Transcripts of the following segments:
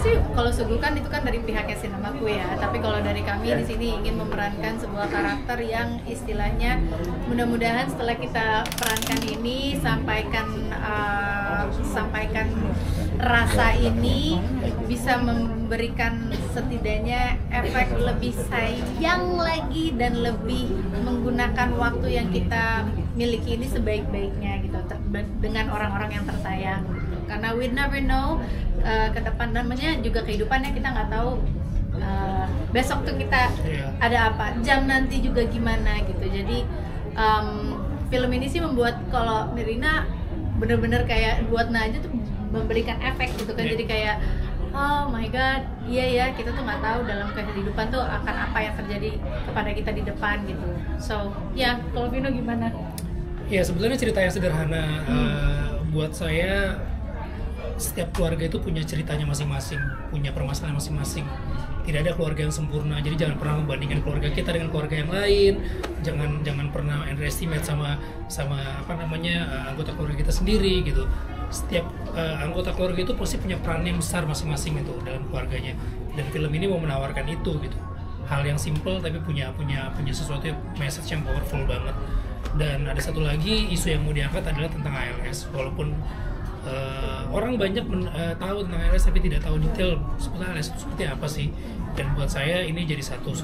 sih kalau suguhkan itu kan dari pihaknya Sinemaku ya, tapi kalau dari kami di sini ingin memerankan sebuah karakter yang istilahnya mudah-mudahan setelah kita perankan ini sampaikan rasa ini bisa memberikan setidaknya efek lebih sayang lagi dan lebih menggunakan waktu yang kita miliki ini sebaik-baiknya gitu dengan orang-orang yang tersayang, karena we never know ke depan, namanya juga kehidupannya kita nggak tahu besok tuh kita ada apa, jam nanti juga gimana gitu. Jadi film ini sih membuat kalau Nirina bener-bener kayak buat Najwa tuh memberikan efek gitu kan, jadi kayak oh my god, iya ya, kita tuh nggak tahu dalam kehidupan tuh akan apa yang terjadi kepada kita di depan gitu. So ya, kalau Vino gimana? Ya sebenarnya cerita yang sederhana. Buat saya setiap keluarga itu punya ceritanya masing-masing, punya permasalahan masing-masing. Tidak ada keluarga yang sempurna, jadi jangan pernah membandingkan keluarga kita dengan keluarga yang lain. Jangan pernah underestimate sama anggota keluarga kita sendiri gitu. Setiap anggota keluarga itu pasti punya peran yang besar masing-masing itu dalam keluarganya, dan film ini mau menawarkan itu gitu. Hal yang simple tapi punya sesuatu yang message yang powerful banget. Dan ada satu lagi isu yang mau diangkat adalah tentang ALS. Walaupun orang banyak tahu tentang ALS tapi tidak tahu detail sebenarnya ALS itu seperti apa sih. Dan buat saya ini jadi satu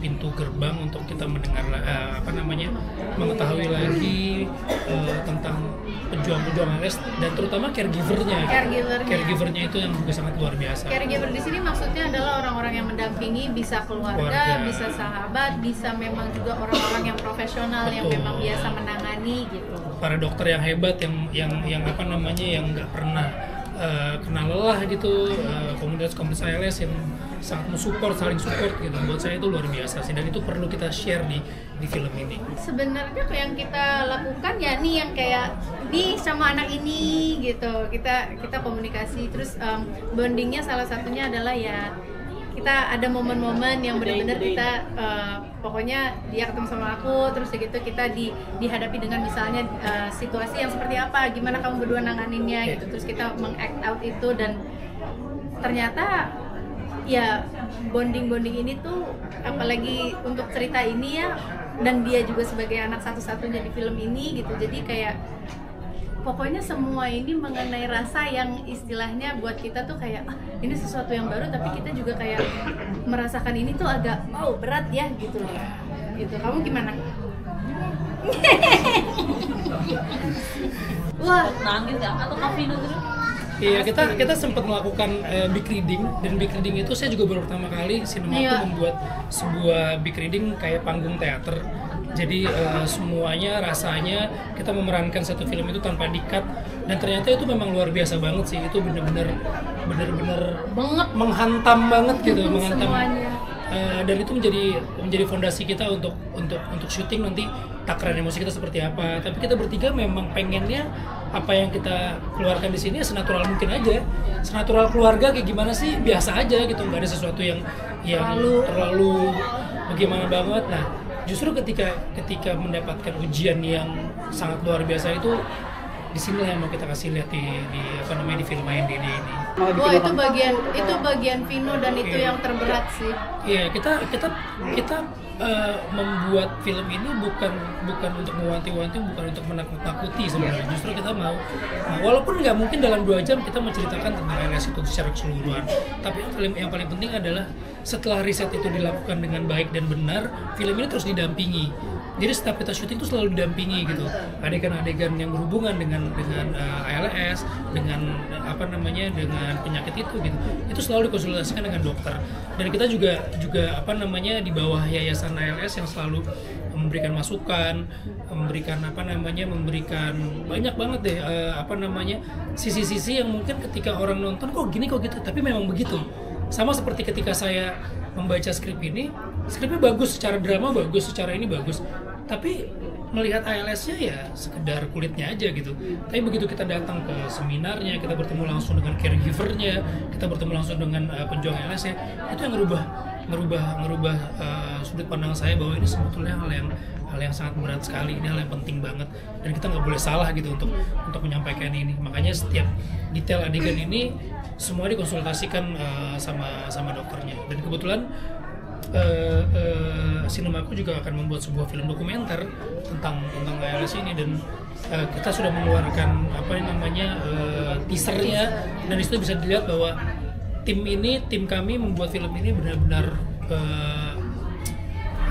pintu gerbang untuk kita mendengar mengetahui lagi tentang pejuang-pejuang ALS dan terutama caregivernya itu yang juga sangat luar biasa. Caregiver di sini maksudnya adalah orang-orang yang mendampingi, bisa keluarga, bisa sahabat, bisa memang juga orang-orang yang profesional. Betul. Yang memang biasa menangani gitu. Para dokter yang hebat yang nggak pernah kena lelah gitu, komunitas ALS yang sangat saling support gitu. Buat saya itu luar biasa sih, dan itu perlu kita share di film ini. Sebenarnya yang kita lakukan ya nih yang kayak di sama anak ini gitu, kita komunikasi terus bondingnya salah satunya adalah ya kita ada momen-momen yang benar-benar kita pokoknya dia ketemu sama aku terus gitu kita dihadapi dengan misalnya situasi yang seperti apa, gimana kamu berdua nanganinnya gitu, terus kita meng-act out itu, dan ternyata ya bonding ini tuh apalagi untuk cerita ini ya, dan dia juga sebagai anak satu-satunya di film ini gitu, jadi kayak pokoknya semua ini mengenai rasa yang istilahnya buat kita tuh kayak ini sesuatu yang baru, tapi kita juga kayak merasakan ini tuh agak berat ya gitu loh. Gitu. Kamu gimana? Wah, nangis ya atau Kavino dulu? Iya, kita sempat melakukan big reading, dan big reading itu saya juga baru pertama kali Sinemaku membuat sebuah big reading kayak panggung teater. Jadi semuanya rasanya kita memerankan satu film itu tanpa di-cut, dan ternyata itu memang luar biasa banget sih. Itu bener-bener menghantam banget gitu, menghantam. Dan itu menjadi fondasi kita untuk syuting nanti takaran emosi kita seperti apa. Tapi kita bertiga memang pengennya apa yang kita keluarkan di sini senatural mungkin aja, senatural keluarga kayak gimana sih, biasa aja gitu, nggak ada sesuatu yang terlalu bagaimana banget. Nah, justru ketika mendapatkan ujian yang sangat luar biasa itu, disinilah yang mau kita kasih lihat di film Main Dede ini. Itu bagian Vino, dan itu yang terberat sih. Iya, kita membuat film ini bukan untuk mewanti-wanti, bukan untuk menakut-nakuti sebenarnya. Justru kita mau walaupun nggak mungkin dalam 2 jam kita menceritakan tentang ALS itu secara keseluruhan. Tapi yang paling penting adalah setelah riset itu dilakukan dengan baik dan benar, film ini terus didampingi. Jadi setiap kita syuting itu selalu didampingi gitu, adegan-adegan yang berhubungan dengan ALS, dengan dengan penyakit itu gitu, itu selalu dikonsultasikan dengan dokter. Dan kita juga di bawah yayasan ALS yang selalu memberikan masukan, memberikan banyak banget deh sisi-sisi yang mungkin ketika orang nonton kok gini kok gitu, tapi memang begitu. Sama seperti ketika saya membaca skrip ini, skripnya bagus, secara drama bagus, secara ini bagus, tapi melihat ALS-nya ya sekedar kulitnya aja gitu. Tapi begitu kita datang ke seminarnya, kita bertemu langsung dengan caregiver-nya, kita bertemu langsung dengan penjuang ALS-nya, itu yang ngerubah ngerubah sudut pandang saya bahwa ini sebetulnya hal yang sangat berat sekali, ini hal yang penting banget dan kita nggak boleh salah gitu untuk menyampaikan ini. Makanya setiap detail adegan ini semua dikonsultasikan sama dokternya. Dan kebetulan Sinemaku juga akan membuat sebuah film dokumenter tentang ALS ini, dan kita sudah mengeluarkan teasernya, dan disitu bisa dilihat bahwa tim kami membuat film ini benar-benar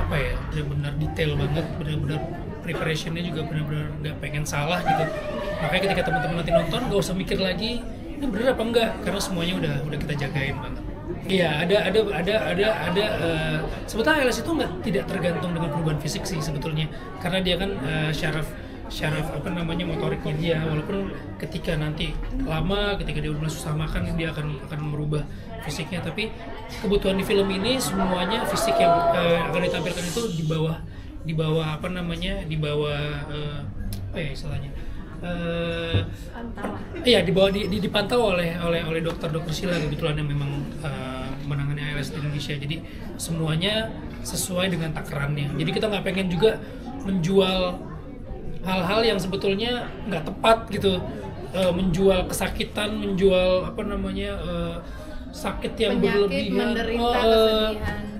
benar-benar detail banget, benar-benar preparationnya juga benar-benar nggak pengen salah gitu. Makanya ketika teman-teman nanti nonton nggak usah mikir lagi ini bener apa enggak, karena semuanya udah kita jagain banget. Iya, ada sebetulnya ALS itu tidak tergantung dengan perubahan fisik sih sebetulnya, karena dia kan syaraf motoriknya dia, walaupun ketika nanti lama, ketika dia mulai susah makan, dia akan merubah fisiknya. Tapi kebutuhan di film ini semuanya fisik yang akan ditampilkan itu di bawah dipantau oleh dokter Sheila kebetulan yang memang menangani ALS di Indonesia. Jadi semuanya sesuai dengan takarannya. Jadi kita nggak pengen juga menjual hal-hal yang sebetulnya nggak tepat gitu, menjual kesakitan, menjual sakit yang berlebihan,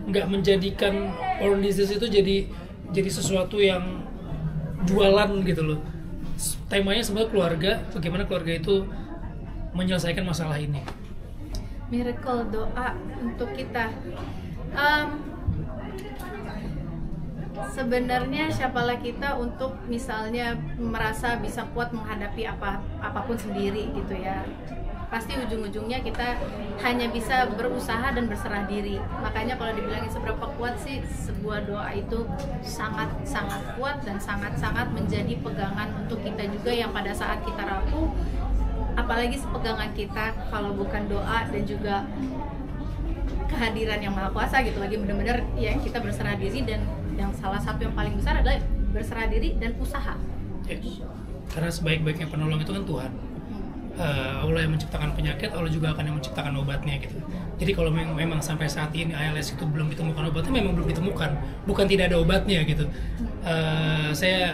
nggak menjadikan organ disease itu jadi sesuatu yang jualan gitu loh. Temanya sebenarnya keluarga, bagaimana keluarga itu menyelesaikan masalah ini. Miracle doa untuk kita. Sebenarnya siapalah kita untuk misalnya merasa bisa kuat menghadapi apapun sendiri gitu ya. Pasti ujung-ujungnya kita hanya bisa berusaha dan berserah diri. Makanya kalau dibilangin seberapa kuat sih, sebuah doa itu sangat-sangat kuat dan sangat-sangat menjadi pegangan untuk kita juga yang pada saat kita rapuh. Apalagi sepegangan kita kalau bukan doa dan juga kehadiran yang Maha Kuasa gitu, lagi benar-benar ya kita berserah diri, dan yang salah satu yang paling besar adalah berserah diri dan usaha. Karena sebaik-baiknya penolong itu kan Tuhan. Allah yang menciptakan penyakit, Allah juga akan yang menciptakan obatnya gitu. Jadi kalau memang sampai saat ini ALS itu belum ditemukan obatnya, memang belum ditemukan, bukan tidak ada obatnya gitu. Saya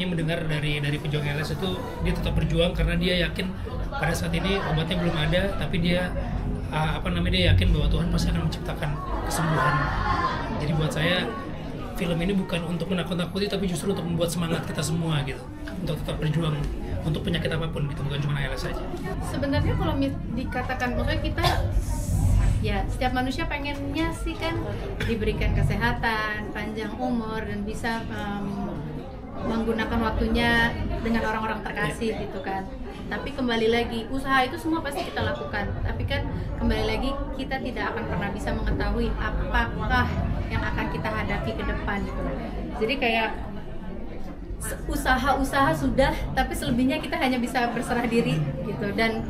mendengar dari pejuang ALS itu, dia tetap berjuang karena dia yakin pada saat ini obatnya belum ada, tapi dia dia yakin bahwa Tuhan pasti akan menciptakan kesembuhan. Jadi buat saya film ini bukan untuk menakut-nakuti, tapi justru untuk membuat semangat kita semua gitu, untuk tetap berjuang untuk penyakit apapun gitu, bukan cuma ALS saja. Sebenarnya kalau dikatakan, maksudnya kita ya setiap manusia pengennya sih kan diberikan kesehatan, panjang umur, dan bisa menggunakan waktunya dengan orang-orang terkasih gitu kan. Tapi kembali lagi, usaha itu semua pasti kita lakukan, tapi kan kembali lagi kita tidak akan pernah bisa mengetahui apakah yang akan kita hadapi ke depan gitu. Jadi kayak usaha sudah, tapi selebihnya kita hanya bisa berserah diri gitu. Dan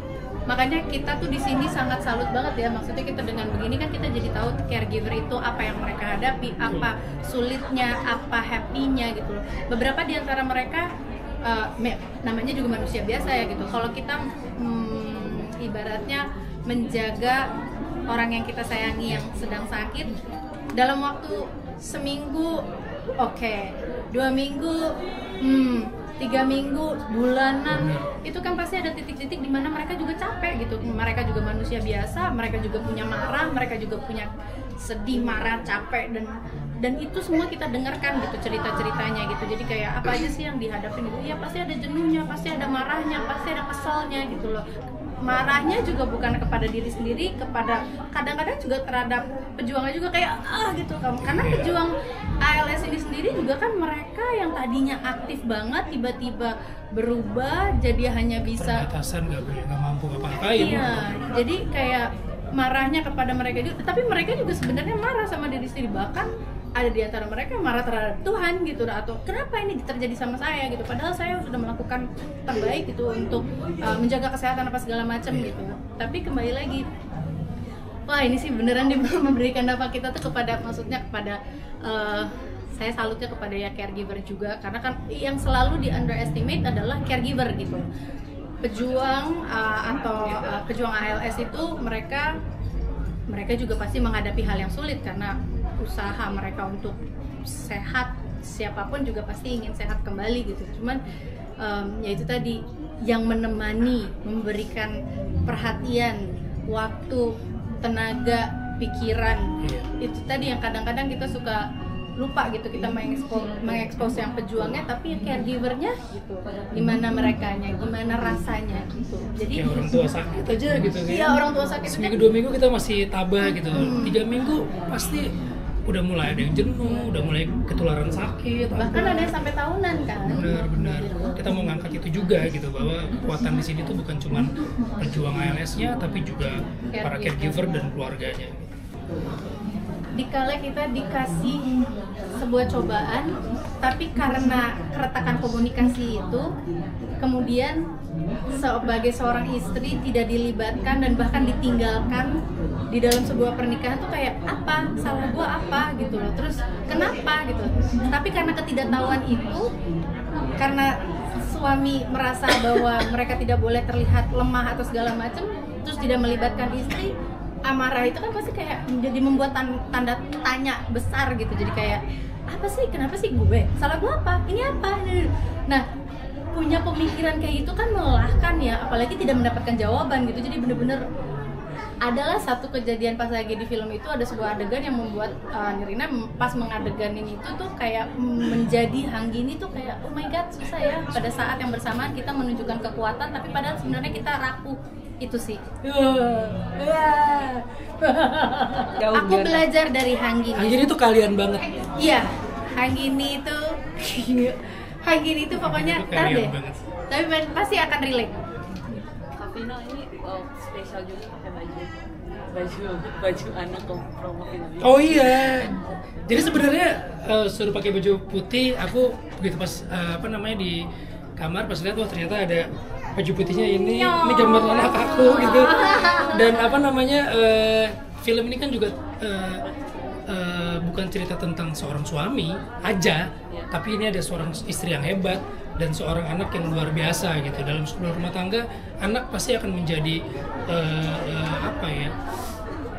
makanya kita tuh di sini sangat salut banget ya, maksudnya kita dengan begini kan kita jadi tahu caregiver itu apa yang mereka hadapi, apa sulitnya, apa happy-nya gitu loh. Beberapa di antara mereka namanya juga manusia biasa ya gitu. Kalau kita ibaratnya menjaga orang yang kita sayangi yang sedang sakit dalam waktu seminggu, oke, 2 minggu, 3 minggu, bulanan, itu kan pasti ada titik-titik di mana mereka juga capek gitu. Mereka juga manusia biasa, mereka juga punya marah, mereka juga punya sedih, marah, capek, dan itu semua kita dengarkan gitu cerita-ceritanya gitu. Jadi kayak apa aja sih yang dihadapin gitu, ya pasti ada jenuhnya, pasti ada marahnya, pasti ada kesalnya gitu loh. Marahnya juga bukan kepada diri sendiri, kepada kadang-kadang juga terhadap pejuangnya juga kayak gitu kan. Karena pejuang ALS ini sendiri juga kan mereka yang tadinya aktif banget tiba-tiba berubah jadi hanya bisa perbatasan, nggak mampu apa-apain. Iya, jadi kayak marahnya kepada mereka juga, tapi mereka juga sebenarnya marah sama diri sendiri. Bahkan ada di antara mereka yang marah terhadap Tuhan gitu, atau kenapa ini terjadi sama saya gitu, padahal saya sudah melakukan terbaik gitu untuk menjaga kesehatan apa segala macam gitu. Tapi kembali lagi, wah ini sih beneran memberikan dampak kita tuh kepada, maksudnya kepada saya salutnya kepada ya caregiver juga, karena kan yang selalu di underestimate adalah caregiver gitu. Pejuang atau pejuang ALS itu mereka mereka juga pasti menghadapi hal yang sulit karena usaha mereka untuk sehat, siapapun juga pasti ingin sehat kembali gitu. Cuman ya itu tadi, yang menemani, memberikan perhatian, waktu, tenaga, pikiran, itu tadi yang kadang-kadang kita suka lupa gitu, kita mengekspos yang pejuangnya, tapi yang caregivernya gitu, gimana merekanya, gimana rasanya gitu. Jadi ya orang tua sakit aja gitu kan. Iya, orang tua sakit seminggu 2 minggu kita masih tabah gitu. 3 minggu pasti udah mulai ada yang jenuh, udah mulai ketularan sakit. Bahkan ada yang sampai tahunan kan. Benar. Kita mau ngangkat itu juga gitu, bahwa kekuatan di sini tuh bukan cuma pejuang ALS-nya, tapi juga para caregiver dan keluarganya. Dikala kita dikasih sebuah cobaan, tapi karena keretakan komunikasi itu, kemudian sebagai seorang istri tidak dilibatkan dan bahkan ditinggalkan di dalam sebuah pernikahan tuh kayak apa, salah gua apa gitu loh, terus kenapa gitu. Tapi karena ketidaktahuan itu, karena suami merasa bahwa mereka tidak boleh terlihat lemah atau segala macam, terus tidak melibatkan istri, amarah itu kan pasti kayak menjadi membuat tanda tanya besar gitu. Jadi kayak apa sih, kenapa sih gue, salah gue apa, ini apa. Nah, punya pemikiran kayak gitu kan melelahkan ya, apalagi tidak mendapatkan jawaban gitu. Jadi bener-bener adalah satu kejadian pas lagi di film itu, ada sebuah adegan yang membuat Nirina pas mengadeganin itu tuh kayak menjadi Hanggini tuh kayak oh my god, susah ya. Pada saat yang bersamaan kita menunjukkan kekuatan, tapi padahal sebenarnya kita rapuh. Itu sih. Aku belajar dari Hanggini. Hanggini tuh kalian banget. Iya, Hanggini itu Hanggini itu pokoknya ntar deh. Tapi pasti akan relate. Kavino ini spesial juga pakai baju anak promo film. Oh iya. Jadi sebenarnya suruh pakai baju putih, aku begitu pas di kamar pas lihat, wah ternyata ada baju putihnya ini gambar anak aku gitu. Dan film ini kan juga bukan cerita tentang seorang suami aja, tapi ini ada seorang istri yang hebat dan seorang anak yang luar biasa gitu. Dalam sebuah rumah tangga, anak pasti akan menjadi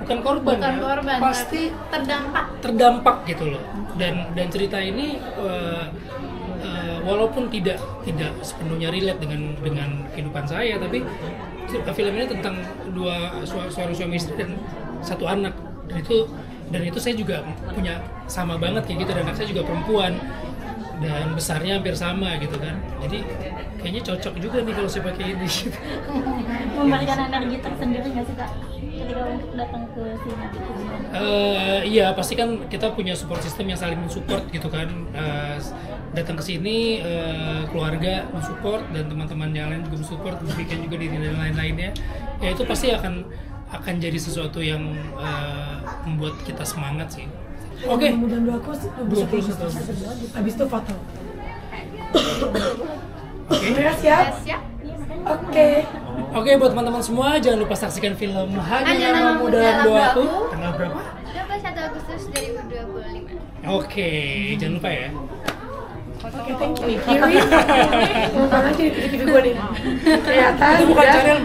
bukan korban, pasti terdampak gitu loh. Dan cerita ini walaupun tidak sepenuhnya relate dengan kehidupan saya, tapi film ini tentang seorang suami istri dan satu anak, dan itu saya juga punya sama banget kayak gitu, dan anak saya juga perempuan dan besarnya hampir sama gitu kan. Jadi kayaknya cocok juga nih kalau saya pakai ini. Memberikan energi tersendiri nggak sih Kak ketika untuk datang ke sini gitu? Iya, pasti kan kita punya support system yang saling mensupport gitu kan. Datang ke sini keluarga mensupport dan teman-teman yang lain juga mensupport, demikian juga diri dan lain-lainnya. Ya itu pasti akan jadi sesuatu yang membuat kita semangat sih. Oke. Kemudian 21 habis itu foto. Udah siap? Siap? Oke, buat teman-teman semua, jangan lupa saksikan film Hanya Namamu Dalam Doaku tanggal berapa? 21 Agustus 2025. Oke, jangan lupa ya. Oke, thank you. Kiri. Mau banget jadi TV gue nih. Kelihatan. Itu bukan cara yang